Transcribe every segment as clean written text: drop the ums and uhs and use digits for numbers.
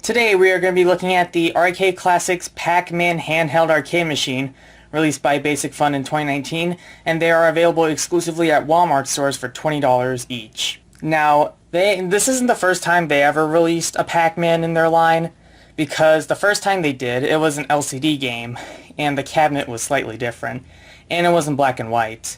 Today we are going to be looking at the Arcade Classics Pac-Man handheld arcade machine, released by Basic Fun in 2019, and they are available exclusively at Walmart stores for $20 each. Now, this isn't the first time they ever released a Pac-Man in their line, because the first time they did, it was an LCD game, and the cabinet was slightly different, and it was in black and white.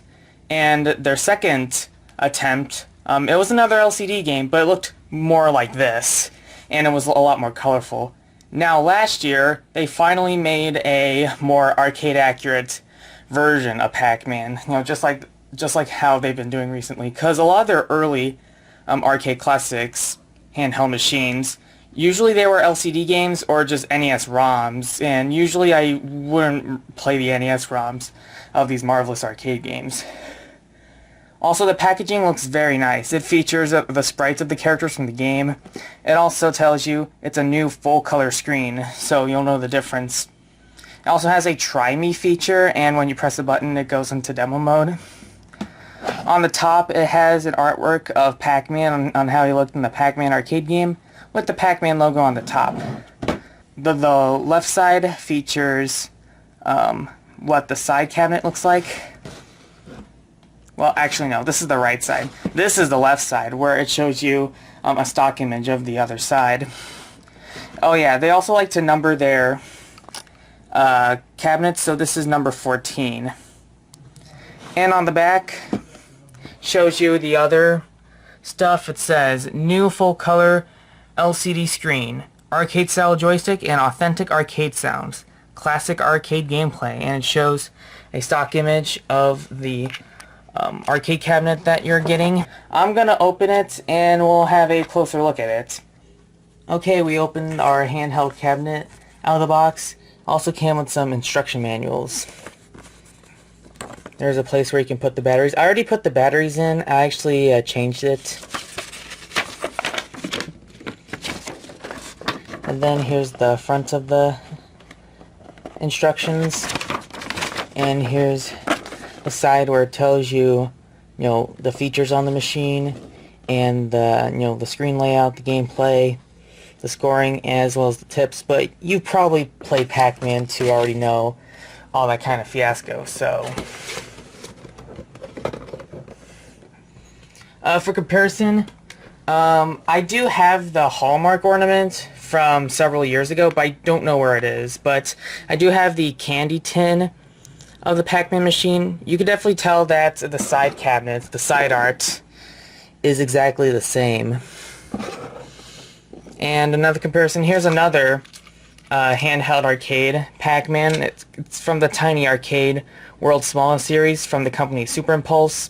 And their second attempt, it was another LCD game, but it looked more like this, and it was a lot more colorful. Now, last year, they finally made a more arcade-accurate version of Pac-Man, just like how they've been doing recently. Because a lot of their early Arcade Classics handheld machines, usually they were LCD games or just NES ROMs, and usually I wouldn't play the NES ROMs of these marvelous arcade games. Also, the packaging looks very nice. It features the sprites of the characters from the game. It also tells you it's a new full-color screen, so you'll know the difference. It also has a Try Me feature, and when you press the button, it goes into demo mode. On the top, it has an artwork of Pac-Man on how he looked in the Pac-Man arcade game, with the Pac-Man logo on the top. The left side features what the side cabinet looks like. Well, actually, no, this is the right side. This is the left side, where it shows you a stock image of the other side. Oh yeah, they also like to number their cabinets, so this is number 14. And on the back, shows you the other stuff. It says, new full-color LCD screen, arcade-style joystick, and authentic arcade sounds. Classic arcade gameplay. And it shows a stock image of the arcade cabinet that you're getting. I'm gonna open it and we'll have a closer look at it. Okay, we opened our handheld cabinet out of the box. Also came with some instruction manuals. There's a place where you can put the batteries. I already put the batteries in. I actually changed it. And then here's the front of the instructions. And here's the side where it tells you, the features on the machine and the screen layout, the gameplay, the scoring, as well as the tips. But you probably played Pac-Man to already know all that kind of fiasco. So, for comparison, I do have the Hallmark ornament from several years ago, but I don't know where it is. But I do have the candy tin of the Pac-Man machine. You can definitely tell that the side cabinets, the side art, is exactly the same. And another comparison, here's another handheld arcade Pac-Man. It's from the Tiny Arcade World's Smallest series from the company Super Impulse.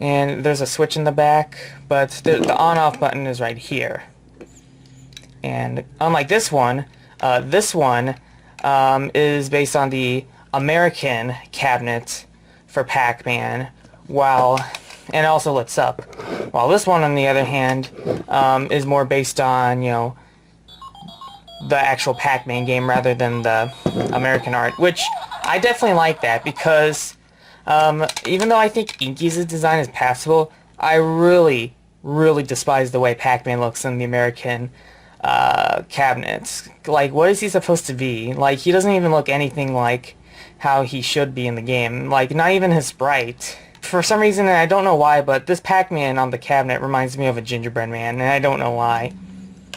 And there's a switch in the back, but the on-off button is right here. And unlike this one is based on the American cabinet for Pac-Man, and it also lights up. While this one, on the other hand, is more based on, the actual Pac-Man game rather than the American art, which I definitely like that, because even though I think Inky's design is passable, I really, really despise the way Pac-Man looks in the American cabinets. Like, what is he supposed to be? Like, he doesn't even look anything like how he should be in the game. Like, not even his sprite. For some reason, and I don't know why, but this Pac-Man on the cabinet reminds me of a gingerbread man, and I don't know why.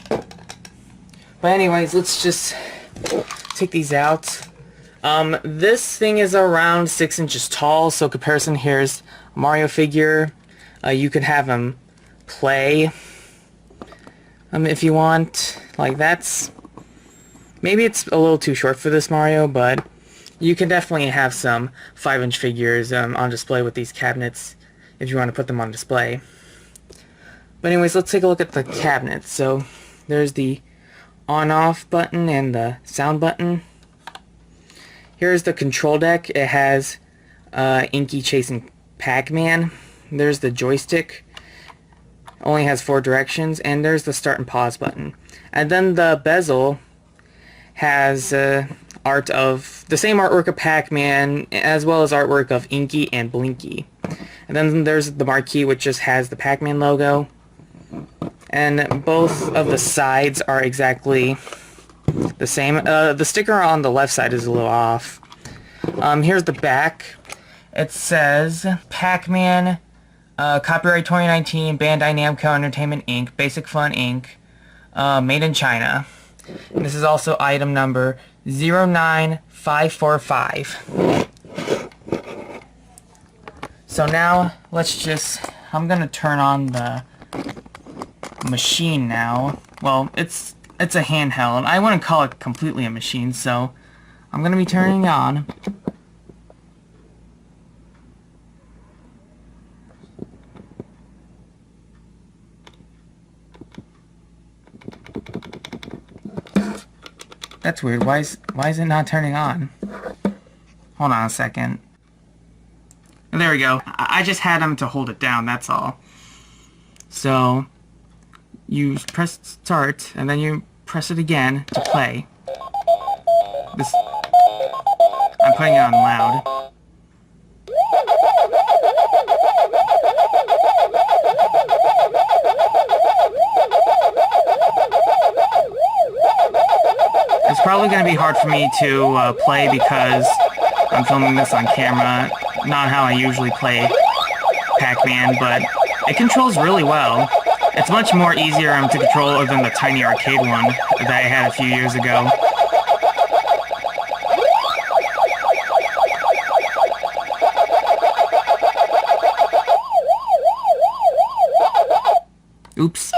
But anyways, let's just take these out. This thing is around 6 inches tall, so comparison, here's a Mario figure. You could have him play if you want. Like, maybe it's a little too short for this Mario, but you can definitely have some 5-inch figures on display with these cabinets if you want to put them on display. But anyways, let's take a look at the cabinet. So there's the on-off button and the sound button. Here's the control deck. It has Inky chasing Pac-Man. There's the joystick. Only has 4 directions, and there's the start and pause button. And then the bezel has art of the same artwork of Pac-Man, as well as artwork of Inky and Blinky. And then there's the marquee, which just has the Pac-Man logo. and both of the sides are exactly the same. The sticker on the left side is a little off. Here's the back. It says Pac-Man, copyright 2019, Bandai Namco Entertainment Inc., Basic Fun Inc., made in China. And this is also item number 09545. So now, I'm gonna turn on the machine now. Well, it's a handheld. I wouldn't call it completely a machine, so I'm gonna be turning it on. That's weird. Why is it not turning on? Hold on a second. There we go. I just had him to hold it down, that's all. So, you press start, and then you press it again to play. I'm putting it on loud. It's probably going to be hard for me to play because I'm filming this on camera. Not how I usually play Pac-Man, but it controls really well. It's much more easier to control than the tiny arcade one that I had a few years ago. Oops.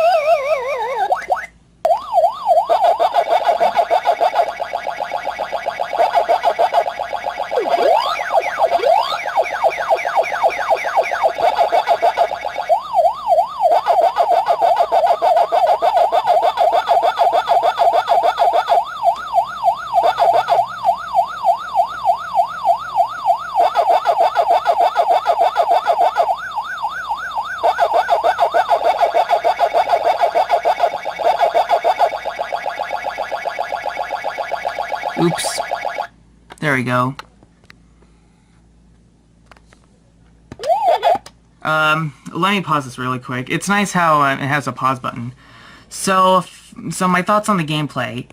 Oops. There we go. Let me pause this really quick. It's nice how it has a pause button. So my thoughts on the gameplay.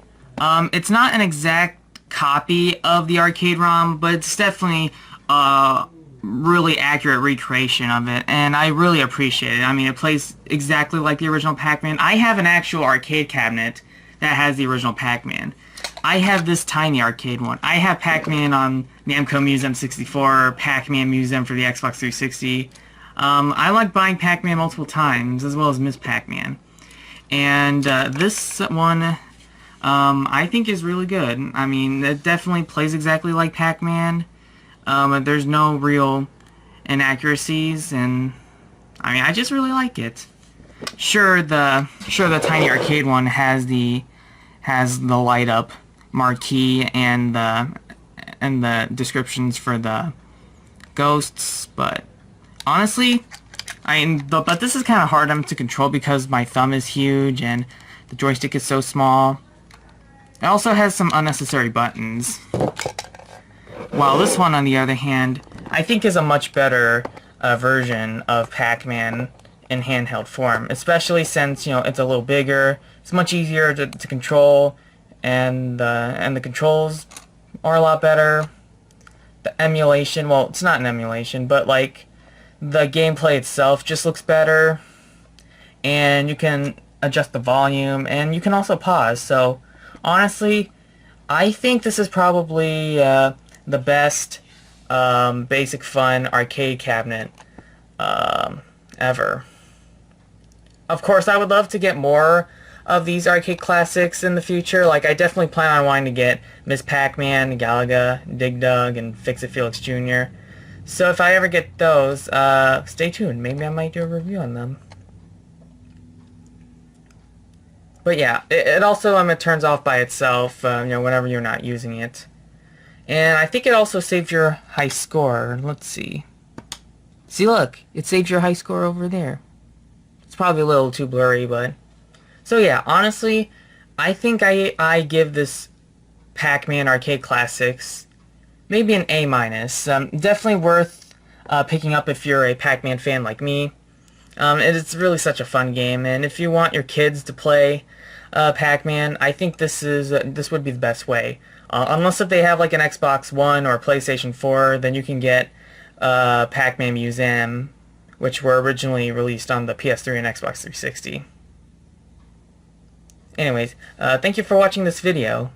It's not an exact copy of the arcade ROM, but it's definitely a really accurate recreation of it, and I really appreciate it. I mean, it plays exactly like the original Pac-Man. I have an actual arcade cabinet that has the original Pac-Man. I have this tiny arcade one. I have Pac-Man on Namco Museum 64, Pac-Man Museum for the Xbox 360. I like buying Pac-Man multiple times, as well as Miss Pac-Man. And this one, I think is really good. I mean, it definitely plays exactly like Pac-Man. There's no real inaccuracies, and I mean, I just really like it. Sure, the tiny arcade one has the light up marquee and the descriptions for the ghosts, but honestly, but this is kind of hard to control because my thumb is huge and the joystick is so small. It also has some unnecessary buttons. While this one, on the other hand, I think is a much better version of Pac-Man in handheld form, especially since, it's a little bigger. It's much easier to control, and the controls are a lot better. The emulation, well, it's not an emulation, but like the gameplay itself just looks better, and you can adjust the volume, and you can also pause. So honestly, I think this is probably the best Basic Fun arcade cabinet ever. Of course, I would love to get more of these arcade classics in the future. Like, I definitely plan on wanting to get Miss Pac-Man, Galaga, Dig Dug, and Fix-It Felix Jr. So if I ever get those, stay tuned. Maybe I might do a review on them. But yeah, it also it turns off by itself, whenever you're not using it. And I think it also saved your high score. Let's see. See, look, it saved your high score over there. It's probably a little too blurry, but... So yeah, honestly, I think I give this Pac-Man Arcade Classics maybe an A-. Definitely worth picking up if you're a Pac-Man fan like me. It's really such a fun game, and if you want your kids to play Pac-Man, I think this would be the best way. Unless if they have like an Xbox One or a PlayStation 4, then you can get Pac-Man Museum, which were originally released on the PS3 and Xbox 360. Anyways, thank you for watching this video.